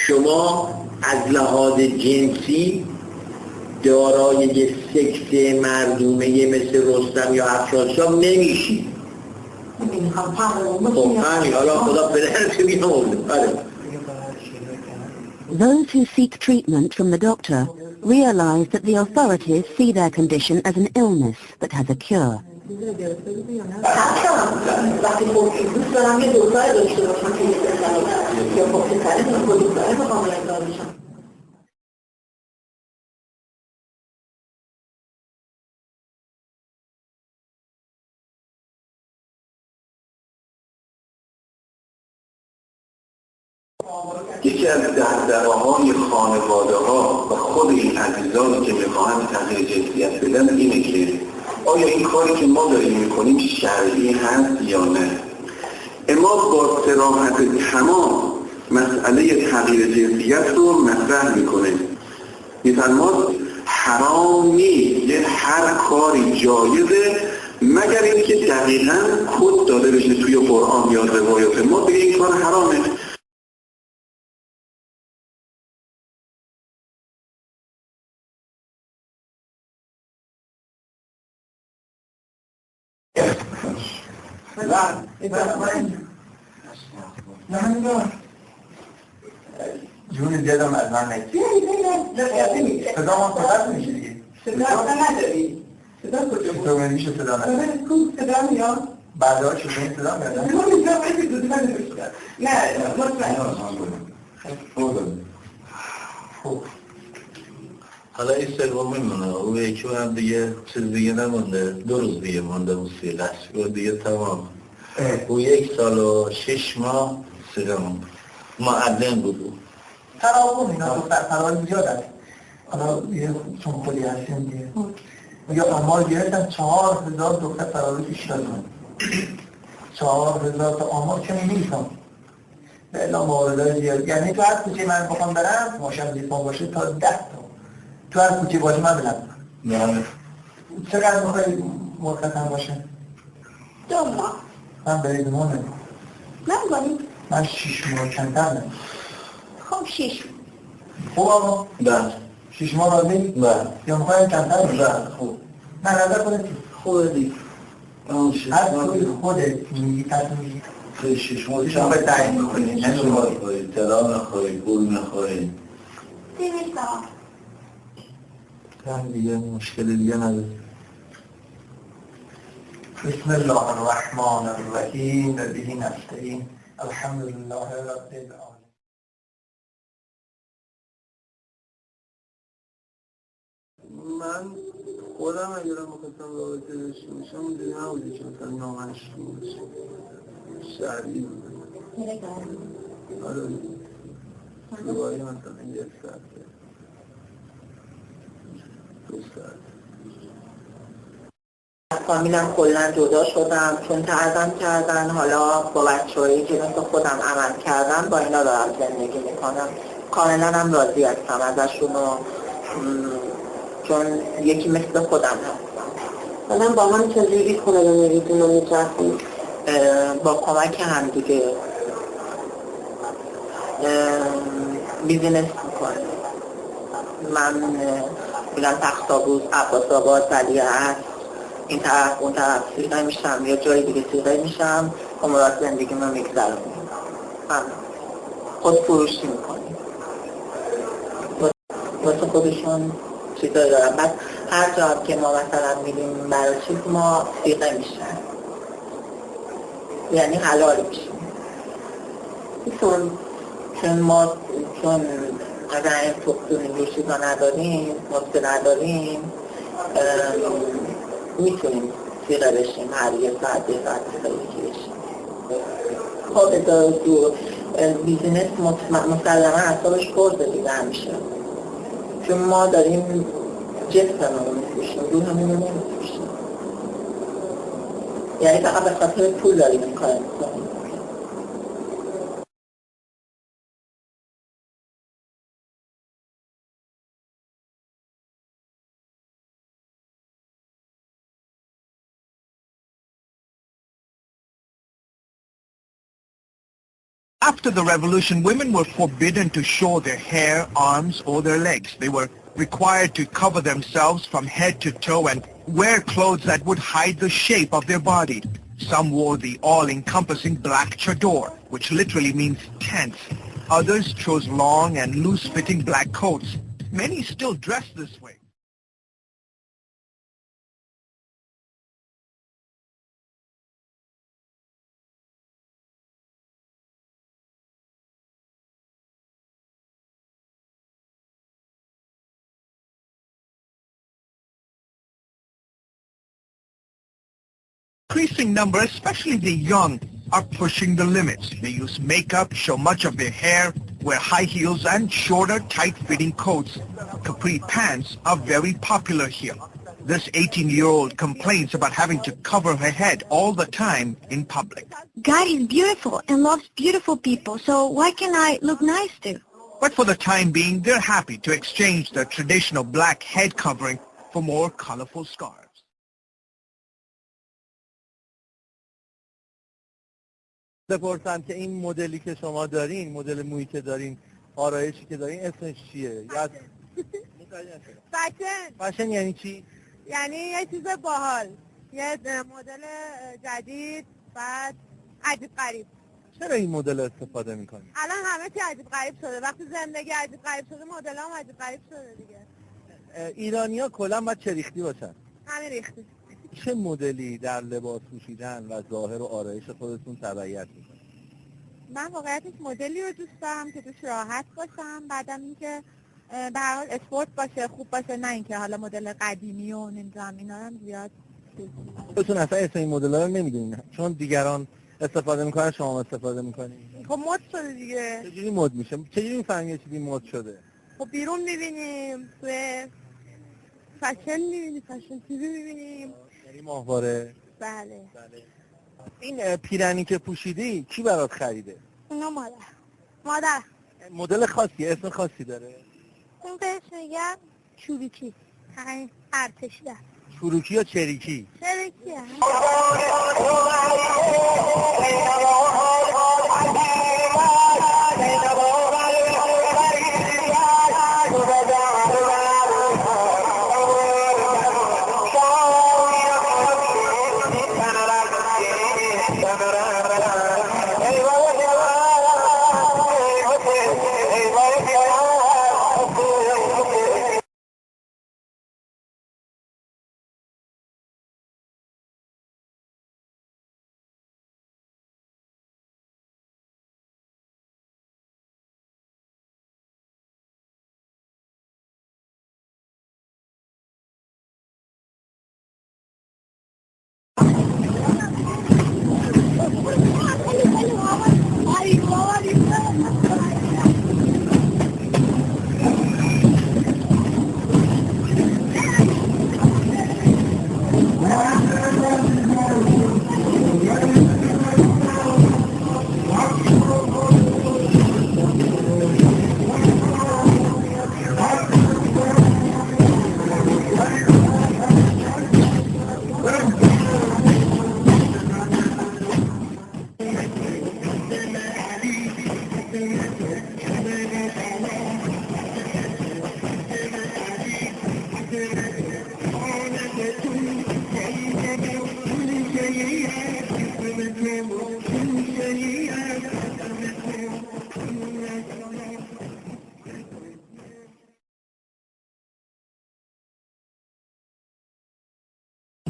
شما از لحاظ جنسی دارای سکس مردونه مثل رستم یا افشارشاه نمیشید. خب همین حالا خدا پدرت بیامرده. Those who seek treatment from the doctor realize that the authorities see their condition as an illness that has a cure. یکی از دغدغه‌های خانواده‌ها و خود این عزیزانی که می‌خواهند تغییر جنسیت بدن اینه که آیا این کاری که ما داریم می‌کنیم شرعی هست یا نه؟ اما با صراحت تمام مسئله تغییر جنسیت رو مطرح می‌کنه. می‌فرماد حرام نیست، هر کاری جایزه مگر اینکه دقیقاً کد داده بشه توی قرآن یا روایات ما به این کار حرامه. جون دیدم از من نگید صدا ما صدا میشه دیگه صدا نداری صدا کجا بود؟ صدا میشه صدا نداری صدا میاد بعدها شده این صدا میاد نه خب حالا این سوم میمونه اون یکی هم دیگه چیز دیگه نمونده 2 روز دیگه مونده اون سیلش و دیگه تمام او 1 سال و 6 ماه سیرم معلم بود تراوم اینا دختر تراوم زیاد هست حالا چون خودی هستیم دیگه یا آمار گرفتن 4000 دختر تراویش دادن 4000 تا آمار چون نیستم به اعلام واردای زیاد یعنی تو هر کوچه من بخوام برم ماشم زیپان باشه تا 10 تا تو هر کوچه باشه من برم نه چقدر میخوایی مرخص هم باشه؟ 2 ماه من برای 2 ماه نمیم من 6 ماه کمتر نمیم خب 6 خوب آقا؟ بله 6 ماه راضی؟ بله یا میخوایم کمتر نمیم؟ بله خوب من نظر خودت خوبه دیگه هر توی خودت میگی تصمیم میگی 6 ماه شما به تعیین میکنی نخواهی طلا نخواهی گل نخواهی 200 هم دیگه مشکل دیگه نداره بسم الله الرحمن الرحیم و به نستعین الحمد لله رب العالمین. من خودم اگرم بخواستم رابطه داشته باشم دیگه نبودی که مثلا نامشروع باشه شرعی بود آره دوباره مثلا 1 ساعت 2 ساعت کاملا کلا جدا شدم چون تعظم کردن حالا با بچه‌هایی که مثل خودم عمل کردن با اینا دارم زندگی میکنم کاملا هم راضی هستم ازشون چون یکی مثل خودم هستم من با هم چجوری خونه رو میریدون و میچرخیم با کمک هم دیگه بیزینس میکنم من میرم تخت‌آبوز عباس آباد ولیعصر این طرف اون طرف سیغه میشم یا جای دیگه سیغه میشم امورات زندگی من میگذرم خود فروشی میکنیم واسه خودشون چیزایی دارم بعد هر جا که ما مثلا میریم برای چیز ما سیغه میشن یعنی حلال میشیم چون ما چون اگر تخصیلی یه چیزا نداریم مطبع نداریم میتونیم سیغه بشیم هر 1 ساعت 2 ساعت سیغه بشیم خب اداره تو بیزینس مسلما اعصابش خورده دیگه همیشه چون ما داریم جسممون رو میفروشیم روحمون رو نمیفروشیم یعنی فقط به خاطر پول داریم این کار میکنیم After the revolution, women were forbidden to show their hair, arms, or their legs. They were required to cover themselves from head to toe and wear clothes that would hide the shape of their body. Some wore the all-encompassing black chador, which literally means tents. Others chose long and loose-fitting black coats. Many still dress this way. Increasing number, especially the young, are pushing the limits. They use makeup, show much of their hair, wear high heels and shorter, tight-fitting coats. Capri pants are very popular here. This 18-year-old complains about having to cover her head all the time in public. God is beautiful and loves beautiful people, so why can't I look nice too? But for the time being, they're happy to exchange the traditional black head covering for more colorful scarves. بپرسم که این مدلی که شما دارین، مدل مویی که دارین، آرایشی که دارین، اسمش چیه؟ فشن یعنی چی؟ یعنی یه چیز باحال، یه مدل جدید، بعد عجیب غریب. چرا این مدل استفاده میکنی؟ الان همه چی عجیب غریب شده. وقتی زندگی عجیب غریب شده، مدل هم عجیب غریب شده دیگه. ایرانی‌ها کلا باید چه ریختی باشن؟ همین ریختی. چه مدلی در لباس پوشیدن و ظاهر و آرایش خودتون تبعیت میکنید؟ من واقعیتش مدلی رو دوست دارم که توش راحت باشم، بعدم اینکه به هر حال اسپورت باشه، خوب باشه، نه اینکه حالا مدل قدیمی و نمیدونم اینا هم زیاد. خودتون اصلا اسم این مدل‌ها رو نمیدونین، چون دیگران استفاده میکنن شما استفاده میکنین. خب مد شده دیگه. چجوری مد میشه؟ چجوری میفهمی یه چیزی مد شده؟ خب بیرون میبینیم، توی فشن میبینیم، فشن تیوی میبینیم. یعنی ماهواره؟ بله. این پیرنی که پوشیدی کی برات خریده؟ اینا مادر. مدل خاصی، اسم خاصی داره؟ اون بهش میگم چوریکی. همین ارتشی ده. چروکی یا چریکی؟ چریکی هم.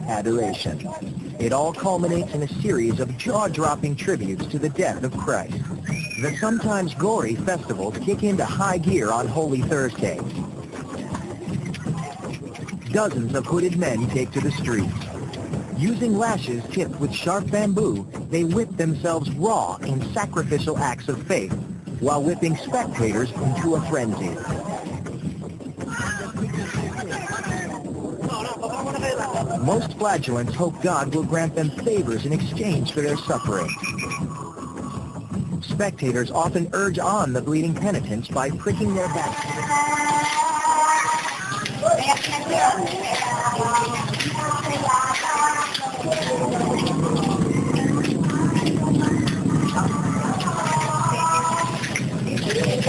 Adoration. It all culminates in a series of jaw-dropping tributes to the death of Christ. The sometimes gory festivals kick into high gear on Holy Thursday. Dozens of hooded men take to the streets. Using lashes tipped with sharp bamboo, they whip themselves raw in sacrificial acts of faith, while whipping spectators into a frenzy. Most flagellants hope God will grant them favors in exchange for their suffering. Spectators often urge on the bleeding penitents by pricking their backs.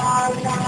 Bye.